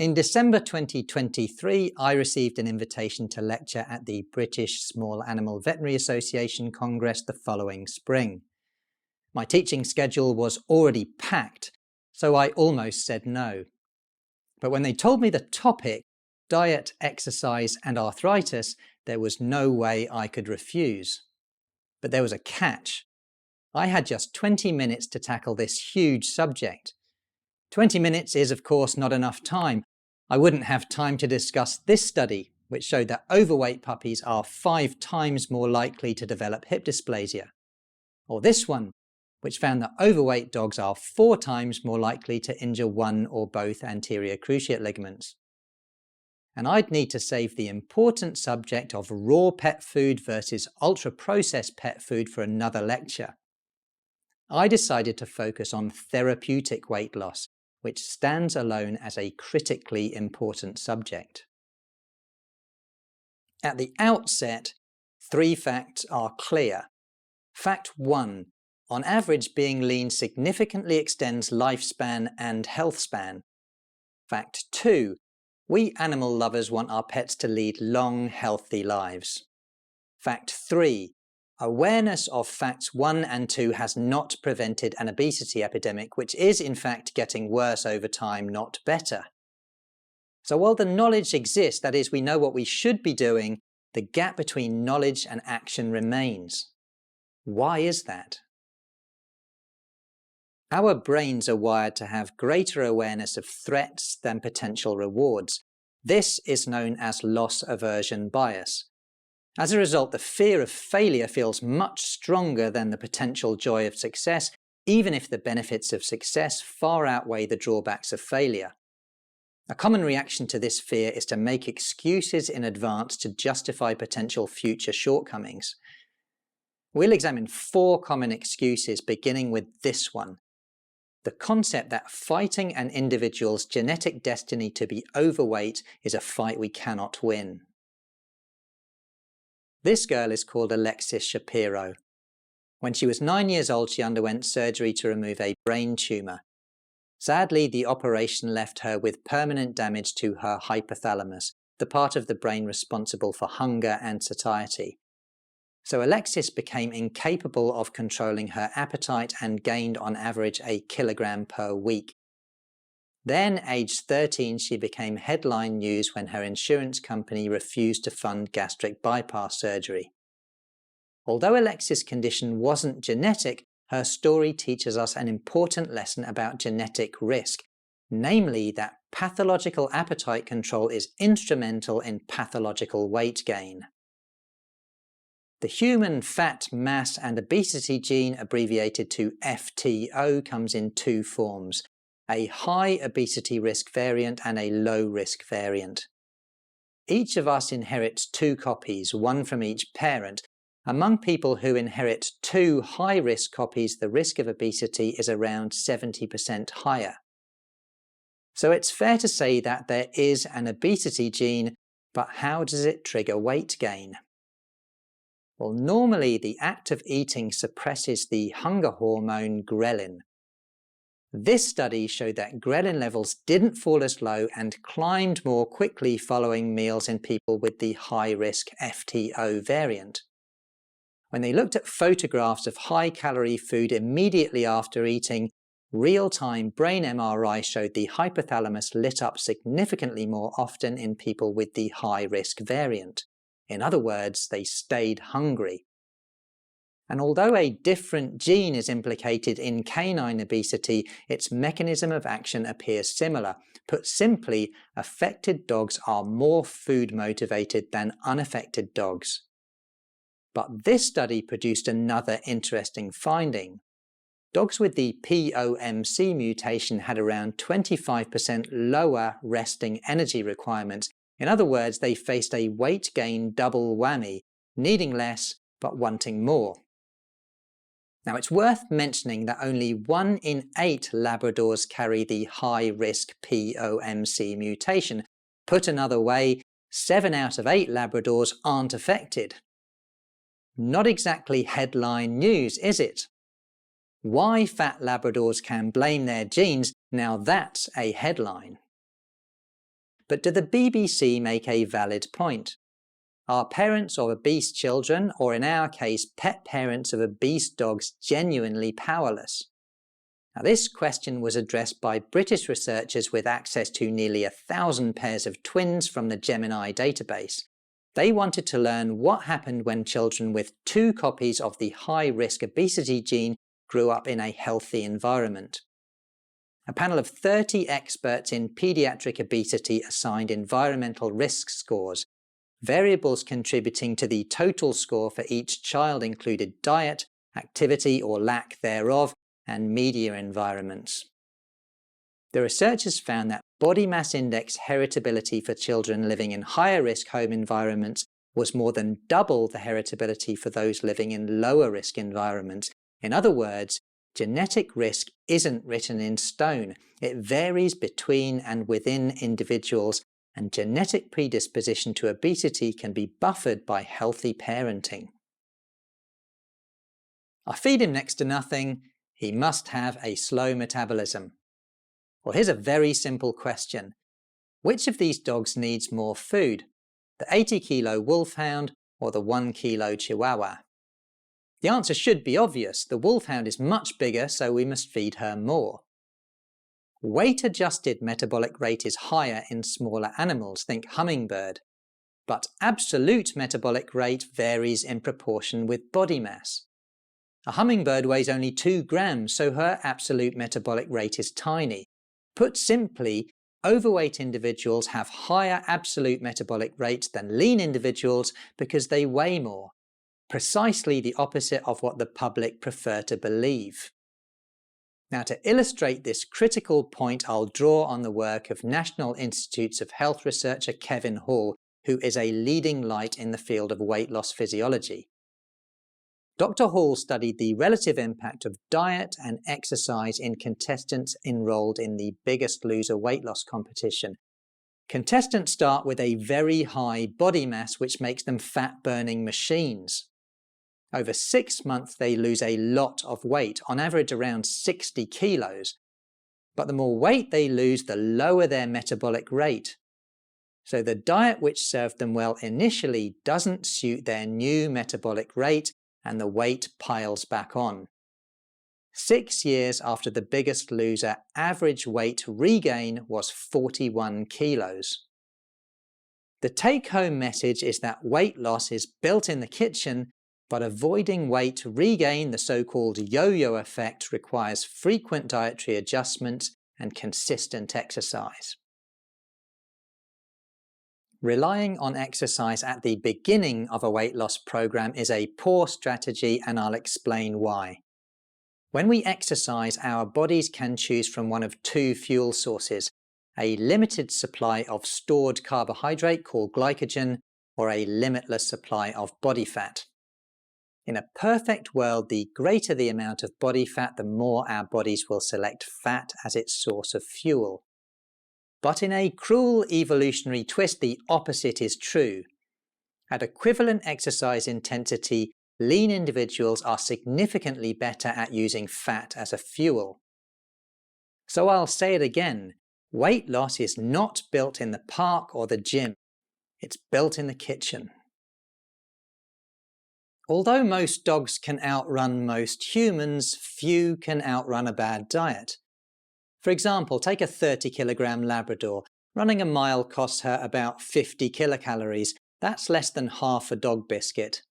In December 2023, I received an invitation to lecture at the British Small Animal Veterinary Association Congress the following spring. My teaching schedule was already packed, so I almost said no. But when they told me the topic, diet, exercise and arthritis, there was no way I could refuse. But there was a catch. I had just 20 minutes to tackle this huge subject. 20 minutes is, of course, not enough time. I wouldn't have time to discuss this study, which showed that overweight puppies are 5 times more likely to develop hip dysplasia. Or this one, which found that overweight dogs are 4 times more likely to injure one or both anterior cruciate ligaments. And I'd need to save the important subject of raw pet food versus ultra-processed pet food for another lecture. I decided to focus on therapeutic weight loss, which stands alone as a critically important subject. At the outset, 3 facts are clear. Fact 1. On average, being lean significantly extends lifespan and health span. Fact 2. We animal lovers want our pets to lead long, healthy lives. Fact 3. Awareness of facts 1 and 2 has not prevented an obesity epidemic, which is in fact getting worse over time, not better. So while the knowledge exists, that is, we know what we should be doing, the gap between knowledge and action remains. Why is that? Our brains are wired to have greater awareness of threats than potential rewards. This is known as loss aversion bias. As a result, the fear of failure feels much stronger than the potential joy of success, even if the benefits of success far outweigh the drawbacks of failure. A common reaction to this fear is to make excuses in advance to justify potential future shortcomings. We'll examine 4 common excuses, beginning with this one: the concept that fighting an individual's genetic destiny to be overweight is a fight we cannot win. This girl is called Alexis Shapiro. When she was 9 years old, she underwent surgery to remove a brain tumor. Sadly, the operation left her with permanent damage to her hypothalamus, the part of the brain responsible for hunger and satiety. So Alexis became incapable of controlling her appetite and gained on average a kilogram per week. Then, aged 13, she became headline news when her insurance company refused to fund gastric bypass surgery. Although Alexis' condition wasn't genetic, her story teaches us an important lesson about genetic risk, namely that pathological appetite control is instrumental in pathological weight gain. The human fat, mass and obesity gene, abbreviated to FTO, comes in 2 forms: a high obesity risk variant and a low risk variant. Each of us inherits 2 copies, one from each parent. Among people who inherit 2 high-risk copies, the risk of obesity is around 70% higher. So it's fair to say that there is an obesity gene, but how does it trigger weight gain? Well, normally the act of eating suppresses the hunger hormone ghrelin. This study showed that ghrelin levels didn't fall as low and climbed more quickly following meals in people with the high-risk FTO variant. When they looked at photographs of high-calorie food immediately after eating, real-time brain MRI showed the hypothalamus lit up significantly more often in people with the high-risk variant. In other words, they stayed hungry. And although a different gene is implicated in canine obesity, its mechanism of action appears similar. Put simply, affected dogs are more food motivated than unaffected dogs. But this study produced another interesting finding. Dogs with the POMC mutation had around 25% lower resting energy requirements. In other words, they faced a weight gain double whammy, needing less but wanting more. Now, it's worth mentioning that only 1 in 8 Labradors carry the high-risk POMC mutation. Put another way, 7 out of 8 Labradors aren't affected. Not exactly headline news, is it? Why fat Labradors can blame their genes, now that's a headline. But do the BBC make a valid point? Are parents of obese children, or in our case, pet parents of obese dogs, genuinely powerless? Now, this question was addressed by British researchers with access to nearly 1,000 pairs of twins from the Gemini database. They wanted to learn what happened when children with 2 copies of the high-risk obesity gene grew up in a healthy environment. A panel of 30 experts in pediatric obesity assigned environmental risk scores. Variables contributing to the total score for each child included diet, activity or lack thereof, and media environments. The researchers found that body mass index heritability for children living in higher risk home environments was more than double the heritability for those living in lower risk environments. In other words, genetic risk isn't written in stone. It varies between and within individuals, and genetic predisposition to obesity can be buffered by healthy parenting. I feed him next to nothing. He must have a slow metabolism. Well, here's a very simple question. Which of these dogs needs more food? The 80-kilo wolfhound or the 1-kilo chihuahua? The answer should be obvious. The wolfhound is much bigger, so we must feed her more. Weight-adjusted metabolic rate is higher in smaller animals, think hummingbird. But absolute metabolic rate varies in proportion with body mass. A hummingbird weighs only 2 grams, so her absolute metabolic rate is tiny. Put simply, overweight individuals have higher absolute metabolic rates than lean individuals because they weigh more. Precisely the opposite of what the public prefer to believe. Now, to illustrate this critical point, I'll draw on the work of National Institutes of Health researcher Kevin Hall, who is a leading light in the field of weight loss physiology. Dr. Hall studied the relative impact of diet and exercise in contestants enrolled in the Biggest Loser weight loss competition. Contestants start with a very high body mass, which makes them fat-burning machines. Over 6 months, they lose a lot of weight, on average around 60 kilos. But the more weight they lose, the lower their metabolic rate. So the diet which served them well initially doesn't suit their new metabolic rate, and the weight piles back on. 6 years after the Biggest Loser, average weight regain was 41 kilos. The take-home message is that weight loss is built in the kitchen, but avoiding weight regain, the so-called yo-yo effect, requires frequent dietary adjustments and consistent exercise. Relying on exercise at the beginning of a weight loss program is a poor strategy, and I'll explain why. When we exercise, our bodies can choose from one of 2 fuel sources, a limited supply of stored carbohydrate called glycogen, or a limitless supply of body fat. In a perfect world, the greater the amount of body fat, the more our bodies will select fat as its source of fuel. But in a cruel evolutionary twist, the opposite is true. At equivalent exercise intensity, lean individuals are significantly better at using fat as a fuel. So I'll say it again, weight loss is not built in the park or the gym. It's built in the kitchen. Although most dogs can outrun most humans, few can outrun a bad diet. For example, take a 30-kilogram Labrador. Running a mile costs her about 50 kilocalories. That's less than half a dog biscuit.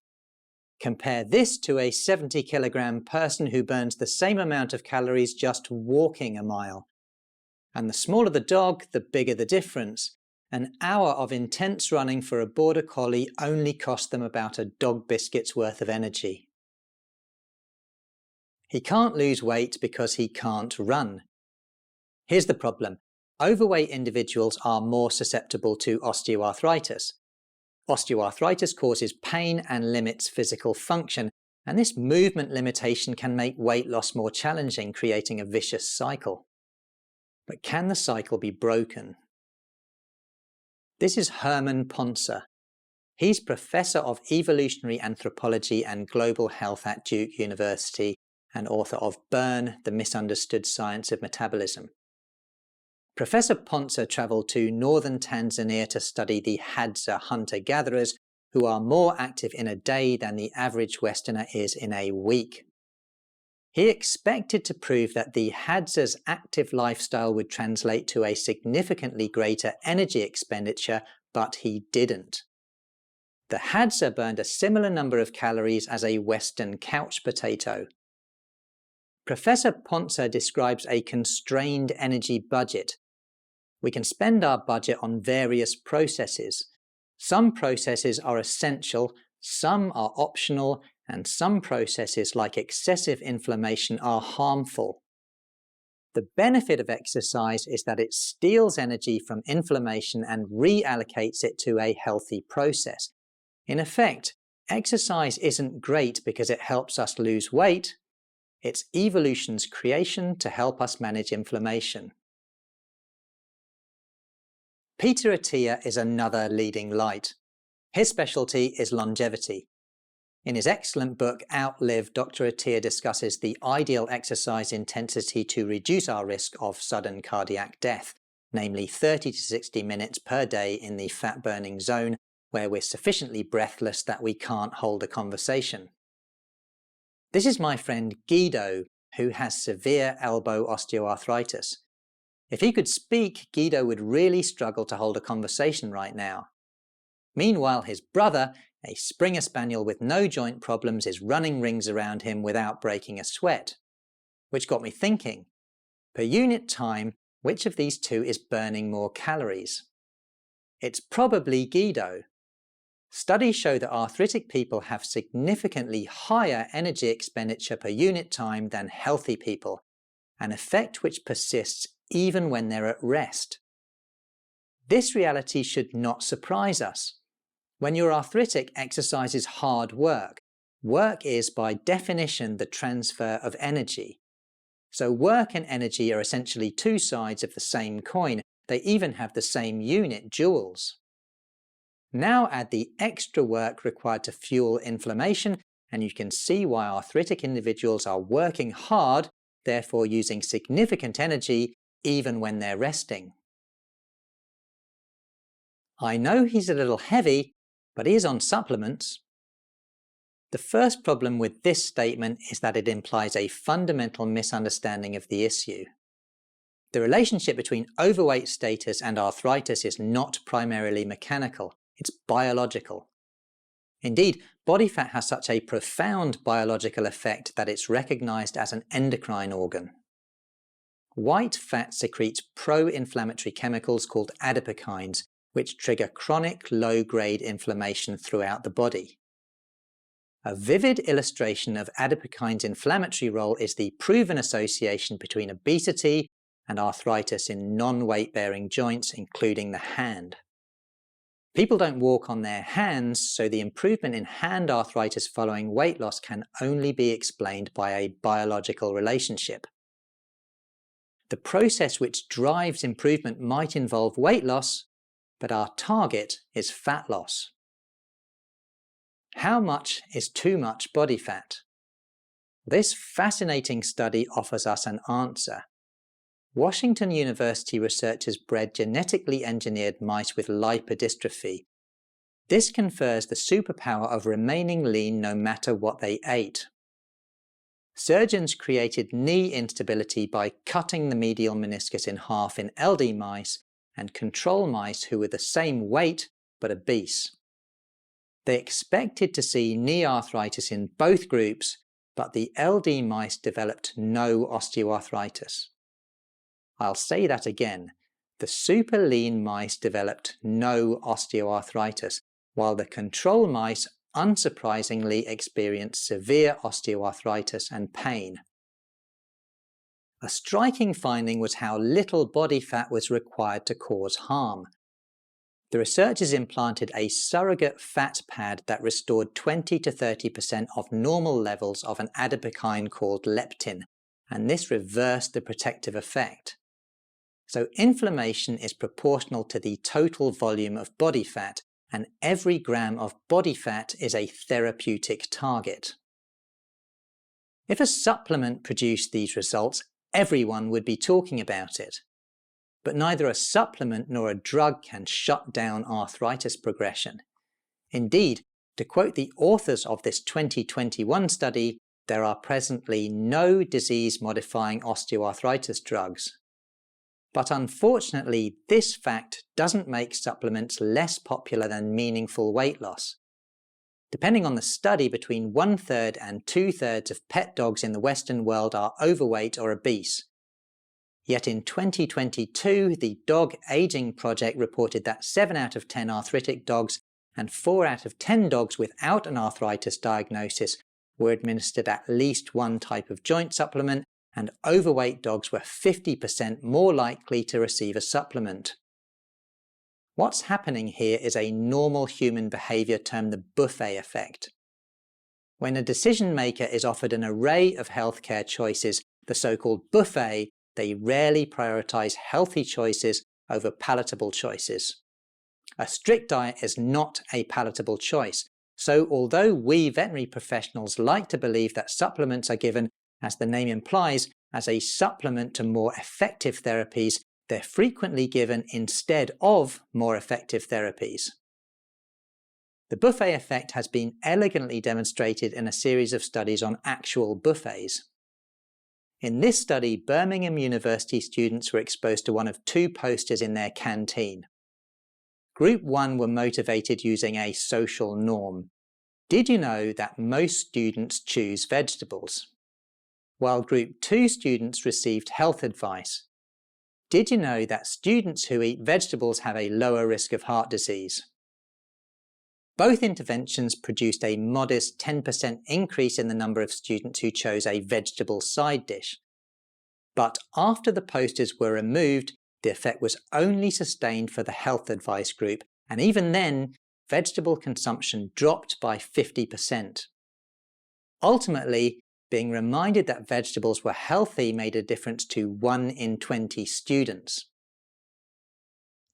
Compare this to a 70-kilogram person who burns the same amount of calories just walking a mile. And the smaller the dog, the bigger the difference. An hour of intense running for a border collie only cost them about a dog biscuit's worth of energy. He can't lose weight because he can't run. Here's the problem. Overweight individuals are more susceptible to osteoarthritis. Osteoarthritis causes pain and limits physical function, and this movement limitation can make weight loss more challenging, creating a vicious cycle. But can the cycle be broken? This is Herman Poncer. He's Professor of Evolutionary Anthropology and Global Health at Duke University and author of Burn: The Misunderstood Science of Metabolism. Professor Ponza travelled to northern Tanzania to study the Hadza hunter-gatherers, who are more active in a day than the average Westerner is in a week. He expected to prove that the Hadza's active lifestyle would translate to a significantly greater energy expenditure, but he didn't. The Hadza burned a similar number of calories as a Western couch potato. Professor Ponza describes a constrained energy budget. We can spend our budget on various processes. Some processes are essential, some are optional, and some processes like excessive inflammation are harmful. The benefit of exercise is that it steals energy from inflammation and reallocates it to a healthy process. In effect, exercise isn't great because it helps us lose weight. It's evolution's creation to help us manage inflammation. Peter Attia is another leading light. His specialty is longevity. In his excellent book Outlive, Dr. Attia discusses the ideal exercise intensity to reduce our risk of sudden cardiac death, namely 30 to 60 minutes per day in the fat-burning zone, where we're sufficiently breathless that we can't hold a conversation. This is my friend Guido, who has severe elbow osteoarthritis. If he could speak, Guido would really struggle to hold a conversation right now. Meanwhile, his brother, a Springer Spaniel with no joint problems, is running rings around him without breaking a sweat. Which got me thinking, per unit time, which of these two is burning more calories? It's probably Guido. Studies show that arthritic people have significantly higher energy expenditure per unit time than healthy people, an effect which persists even when they're at rest. This reality should not surprise us. When you're arthritic, exercise is hard work. Work is, by definition, the transfer of energy. So work and energy are essentially two sides of the same coin. They even have the same unit, joules. Now add the extra work required to fuel inflammation, and you can see why arthritic individuals are working hard, therefore using significant energy, even when they're resting. I know he's a little heavy, but he is on supplements. The first problem with this statement is that it implies a fundamental misunderstanding of the issue. The relationship between overweight status and arthritis is not primarily mechanical, it's biological. Indeed, body fat has such a profound biological effect that it's recognized as an endocrine organ. White fat secretes pro-inflammatory chemicals called adipokines, which trigger chronic low-grade inflammation throughout the body. A vivid illustration of adipokines' inflammatory role is the proven association between obesity and arthritis in non-weight-bearing joints, including the hand. People don't walk on their hands, so the improvement in hand arthritis following weight loss can only be explained by a biological relationship. The process which drives improvement might involve weight loss, but our target is fat loss. How much is too much body fat? This fascinating study offers us an answer. Washington University researchers bred genetically engineered mice with lipodystrophy. This confers the superpower of remaining lean no matter what they ate. Surgeons created knee instability by cutting the medial meniscus in half in LD mice and control mice who were the same weight but obese. They expected to see knee arthritis in both groups, but the LD mice developed no osteoarthritis. I'll say that again. The super lean mice developed no osteoarthritis, while the control mice unsurprisingly experienced severe osteoarthritis and pain. A striking finding was how little body fat was required to cause harm. The researchers implanted a surrogate fat pad that restored 20 to 30% of normal levels of an adipokine called leptin, and this reversed the protective effect. So inflammation is proportional to the total volume of body fat, and every gram of body fat is a therapeutic target. If a supplement produced these results, everyone would be talking about it. but neither a supplement nor a drug can shut down arthritis progression. Indeed, to quote the authors of this 2021 study, there are presently no disease-modifying osteoarthritis drugs. But unfortunately, this fact doesn't make supplements less popular than meaningful weight loss. Depending on the study, between 1/3 and 2/3 of pet dogs in the Western world are overweight or obese. Yet in 2022, the Dog Aging Project reported that 7 out of 10 arthritic dogs and 4 out of 10 dogs without an arthritis diagnosis were administered at least one type of joint supplement, and overweight dogs were 50% more likely to receive a supplement. What's happening here is a normal human behavior termed the buffet effect. When a decision maker is offered an array of healthcare choices, the so-called buffet, they rarely prioritize healthy choices over palatable choices. A strict diet is not a palatable choice, so although we veterinary professionals like to believe that supplements are given, as the name implies, as a supplement to more effective therapies, they're frequently given instead of more effective therapies. The buffet effect has been elegantly demonstrated in a series of studies on actual buffets. In this study, Birmingham University students were exposed to one of two posters in their canteen. Group 1 were motivated using a social norm. Did you know that most students choose vegetables? While Group 2 students received health advice. Did you know that students who eat vegetables have a lower risk of heart disease? Both interventions produced a modest 10% increase in the number of students who chose a vegetable side dish. But after the posters were removed, the effect was only sustained for the health advice group, and even then, vegetable consumption dropped by 50%. Ultimately, being reminded that vegetables were healthy made a difference to 1 in 20 students.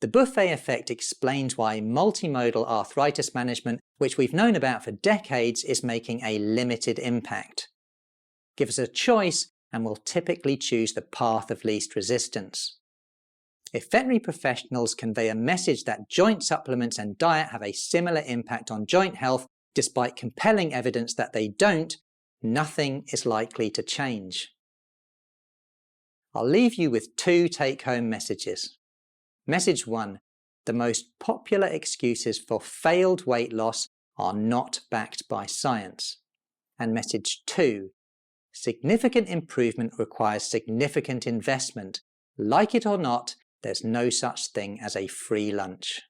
The buffet effect explains why multimodal arthritis management, which we've known about for decades, is making a limited impact. Give us a choice and we'll typically choose the path of least resistance. If veterinary professionals convey a message that joint supplements and diet have a similar impact on joint health, despite compelling evidence that they don't, nothing is likely to change. I'll leave you with 2 take-home messages. Message 1. The most popular excuses for failed weight loss are not backed by science. And message 2. Significant improvement requires significant investment. Like it or not, there's no such thing as a free lunch.